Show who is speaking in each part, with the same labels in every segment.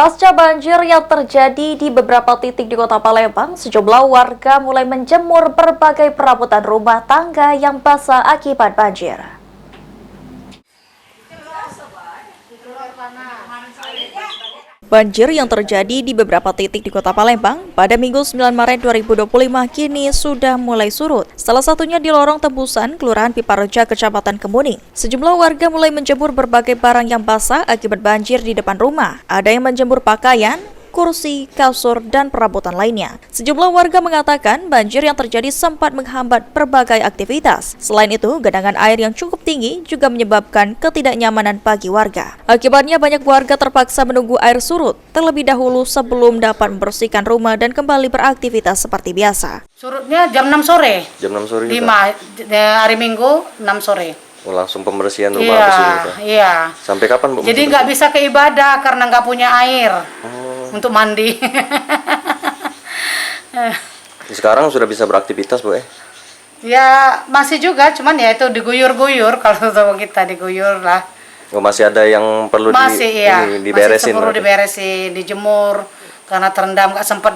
Speaker 1: Pasca banjir yang terjadi di beberapa titik di Kota Palembang, sejumlah warga mulai menjemur berbagai perabotan rumah tangga yang basah akibat banjir. Banjir yang terjadi di beberapa titik di Kota Palembang pada Minggu 9 Maret 2025 kini sudah mulai surut. Salah satunya di lorong tembusan Kelurahan Pipareja, Kecamatan Kemuning. Sejumlah warga mulai menjemur berbagai barang yang basah akibat banjir di depan rumah. Ada yang menjemur pakaian, kursi, kasur, dan perabotan lainnya. Sejumlah warga mengatakan banjir yang terjadi sempat menghambat berbagai aktivitas. Selain itu, genangan air yang cukup tinggi juga menyebabkan ketidaknyamanan bagi warga. Akibatnya banyak warga terpaksa menunggu air surut terlebih dahulu sebelum dapat membersihkan rumah dan kembali beraktivitas seperti biasa.
Speaker 2: Surutnya jam 6 sore.
Speaker 3: Jam 6 sore
Speaker 2: Hari Minggu 6 sore.
Speaker 3: Oh, langsung pembersihan rumah bersih gitu.
Speaker 2: Iya.
Speaker 3: Sampai kapan, Bu?
Speaker 2: Jadi nggak bisa ke ibadah karena nggak punya air untuk mandi.
Speaker 3: Sekarang sudah bisa beraktivitas, Bu?
Speaker 2: Ya masih juga, cuman ya itu diguyur-guyur kalau kita diguyur lah.
Speaker 3: Oh, masih ada yang perlu diberesin?
Speaker 2: Masih perlu diberesin, dijemur karena terendam, nggak sempat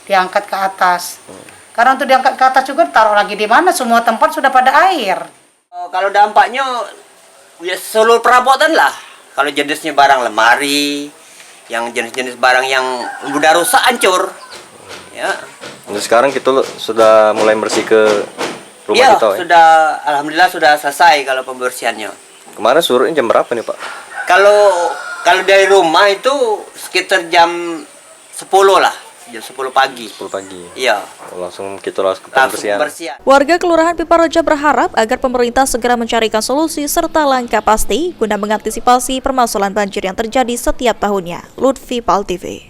Speaker 2: diangkat ke atas. Karena untuk diangkat ke atas juga taruh lagi di mana? Semua tempat sudah pada air.
Speaker 4: Kalau dampaknya ya seluruh perabotan lah. Kalau jenisnya barang lemari, yang jenis-jenis barang yang udah rusak hancur. Ya.
Speaker 3: Untuk sekarang kita sudah mulai bersih ke rumah
Speaker 4: Ya,
Speaker 3: kita,
Speaker 4: sudah alhamdulillah sudah selesai kalau pembersihannya.
Speaker 3: Kemarin surutnya jam berapa nih, Pak?
Speaker 4: Kalau dari rumah itu sekitar jam 10 lah. Jam 10 pagi.
Speaker 3: 10 pagi.
Speaker 4: Iya.
Speaker 3: Langsung kita ke pembersihan.
Speaker 1: Warga Kelurahan Pipareja berharap agar pemerintah segera mencarikan solusi serta langkah pasti guna mengantisipasi permasalahan banjir yang terjadi setiap tahunnya. Lutfi, PAL TV.